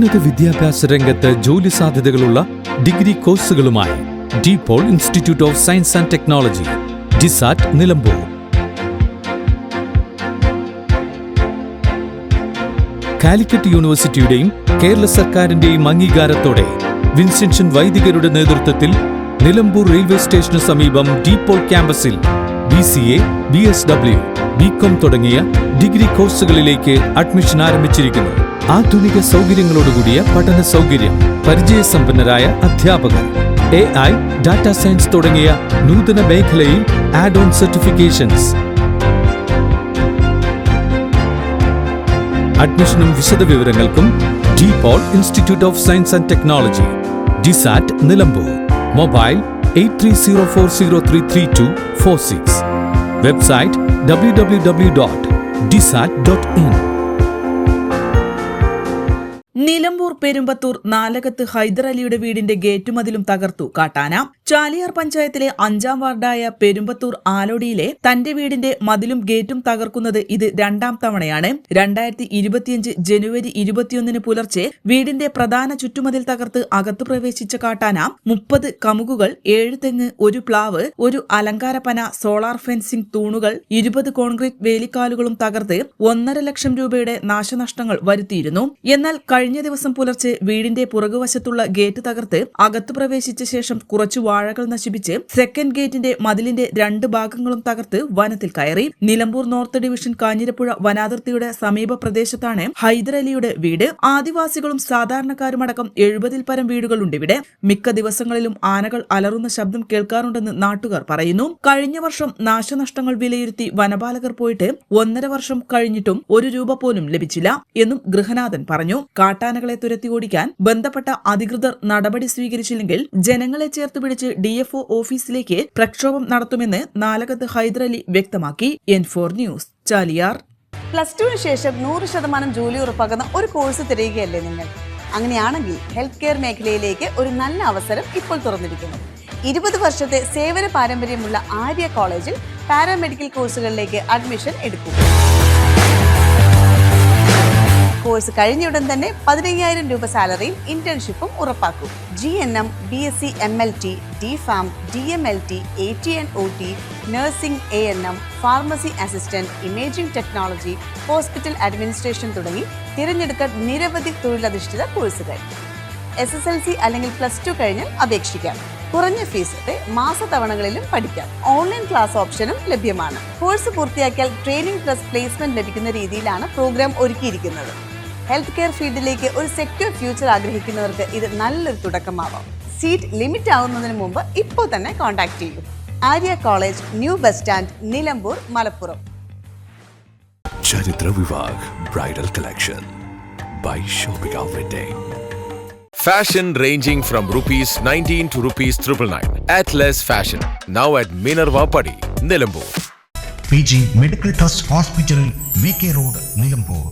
ഉന്നത വിദ്യാഭ്യാസ രംഗത്ത് ജോലി സാധ്യതകളുള്ള ഡിഗ്രി കോഴ്സുകളുമായി DPOL institute of science and technology, DISAT, Nilambur. Calicut യൂണിവേഴ്സിറ്റിയുടെയും കേരള സർക്കാരിന്റെയും അംഗീകാരത്തോടെ വിൻസെൻഷൻ വൈദികരുടെ നേതൃത്വത്തിൽ നിലമ്പൂർ റെയിൽവേ സ്റ്റേഷന് സമീപം DPOL ക്യാമ്പസിൽ BCA, BSW, BCom തുടങ്ങിയ ഡിഗ്രി കോഴ്സുകളിലേക്ക് അഡ്മിഷൻ ആരംഭിച്ചിരിക്കുന്നു. ആധുനിക സൗകര്യങ്ങളോടുകൂടിയ പഠന സൗകര്യം, പരിചയസമ്പന്നരായ അധ്യാപകർ, AI, ഡാറ്റാ സയൻസ് തുടങ്ങിയ നൂതന മേഖലയിൽ ആഡ് ഓൺ സർട്ടിഫിക്കേഷൻസ്. അഡ്മിഷനും വിശദവിവരങ്ങൾക്കും DPOL institute of science and technology, DISAT, Nilambur. Mobile 8304033246. Website www.disat.in. Nilambur Perumbathur നാലകത്ത് ഹൈദരലിയുടെ വീടിന്റെ ഗേറ്റുമതിലും തകർത്തു കാട്ടാന. ചാലിയാർ പഞ്ചായത്തിലെ 5-ാം വാർഡായ പെരുമ്പത്തൂർ ആലോടിയിലെ തന്റെ വീടിന്റെ മതിലും ഗേറ്റും തകർക്കുന്നത് ഇത് 2ാം തവണയാണ്. 2025 ജനുവരി 21 പുലർച്ചെ വീടിന്റെ പ്രധാന ചുറ്റുമതിൽ തകർത്ത് അകത്തു പ്രവേശിച്ച കാട്ടാന 30 കമുകുകൾ, 7 തെങ്ങ്, 1 പ്ലാവ്, 1 അലങ്കാരപ്പന, സോളാർ ഫെൻസിംഗ് തൂണുകൾ, 20 കോൺക്രീറ്റ് വേലിക്കാലുകളും തകർത്ത് 1.5 ലക്ഷം രൂപയുടെ നാശനഷ്ടങ്ങൾ വരുത്തിയിരുന്നു. എന്നാൽ കഴിഞ്ഞ ദിവസം പുലർച്ചെ വീടിന്റെ പുറകുവശത്തുള്ള ഗേറ്റ് തകർത്ത് അകത്തു പ്രവേശിച്ച ശേഷം കുറച്ചു വാഴകൾ നശിപ്പിച്ച് സെക്കൻഡ് ഗേറ്റിന്റെ മതിലിന്റെ 2 ഭാഗങ്ങളും തകർത്ത് വനത്തിൽ കയറി. നിലമ്പൂർ നോർത്ത് ഡിവിഷൻ കാഞ്ഞിരപ്പുഴ വനാതിർത്തിയുടെ സമീപ പ്രദേശത്താണ് ഹൈദരലിയുടെ വീട്. ആദിവാസികളും സാധാരണക്കാരുമടക്കം 70-ൽ പരം വീടുകളുണ്ട് ഇവിടെ. മിക്ക ദിവസങ്ങളിലും ആനകൾ അലറുന്ന ശബ്ദം കേൾക്കാറുണ്ടെന്ന് നാട്ടുകാർ പറയുന്നു. കഴിഞ്ഞ വർഷം നാശനഷ്ടങ്ങൾ വിലയിരുത്തി വനപാലകർ പോയിട്ട് 1.5 വർഷം കഴിഞ്ഞിട്ടും 1 രൂപ പോലും ലഭിച്ചില്ല എന്നും ഗൃഹനാഥൻ പറഞ്ഞു. കാട്ടാനകളെ തുരത്തി ഓടിക്കാൻ ബന്ധപ്പെട്ട അധികൃതർ നടപടി സ്വീകരിച്ചില്ലെങ്കിൽ ജനങ്ങളെ ചേർത്ത് പിടിച്ച് DFO ഓഫീസിലേക്ക് പ്രക്ഷോഭം നടത്തുമെന്ന് നാലകത്ത് ഹൈദരലി വ്യക്തമാക്കി. N4 news, Chaliyar. +2 ശേഷം 100% ജോലി ഉറപ്പാക്കുന്ന ഒരു കോഴ്സ് തിരയുകയല്ലേ നിങ്ങൾ? അങ്ങനെയാണെങ്കിൽ ഹെൽത്ത് കെയർ മേഖലയിലേക്ക് ഒരു നല്ല അവസരം ഇപ്പോൾ തുറന്നിരിക്കുന്നു. 20 വർഷത്തെ സേവന പാരമ്പര്യമുള്ള ആര്യ കോളേജിൽ പാരാമെഡിക്കൽ കോഴ്സുകളിലേക്ക് അഡ്മിഷൻ എടുക്കും. കോഴ്സ് കഴിഞ്ഞയുടൻ തന്നെ 15,000 രൂപ സാലറിയും ഇന്റേൺഷിപ്പും ഉറപ്പാക്കും. GNM, BSc MLT, DPharm, DMLT, AT&OT, nursing, ANM, pharmacy assistant, imaging technology, hospital administration തുടങ്ങി തിരഞ്ഞെടുക്കാൻ നിരവധി തൊഴിലധിഷ്ഠിത കോഴ്സുകൾ. SSLC അല്ലെങ്കിൽ +2 കഴിഞ്ഞാൽ അപേക്ഷിക്കാം. കുറഞ്ഞ ഫീസോടെ മാസത്തവണകളിലും പഠിക്കാം. ഓൺലൈൻ ക്ലാസ് ഓപ്ഷനും ലഭ്യമാണ്. കോഴ്സ് പൂർത്തിയാക്കിയാൽ ട്രെയിനിംഗ് പ്ലസ് പ്ലേസ്മെന്റ് ലഭിക്കുന്ന രീതിയിലാണ് പ്രോഗ്രാം ഒരുക്കിയിരിക്കുന്നത്. ഹെൽത്ത് കെയർ ഫീൽഡിലേക്ക് ഒരു സെക്യൂർ ഫ്യൂച്ചർ ആഗ്രഹിക്കുന്നവർക്ക് ഇത് നല്ലൊരു തുടക്കമാവാം. സീറ്റ് ലിമിറ്റ് ആവുന്നതിന് മുമ്പ് ഇപ്പോൾ തന്നെ കോൺടാക്ട് ചെയ്യൂ. Arya college, new bus stand, Nilambur, Malappuram. Charithra Vivah bridal collection by Shobhika Wedding. Fashion ranging from ₹19 to ₹999. Atlas Fashion, now at Minerva Padi, Nilambur. PG Medical Trust Hospital, VK Road, Nilambur.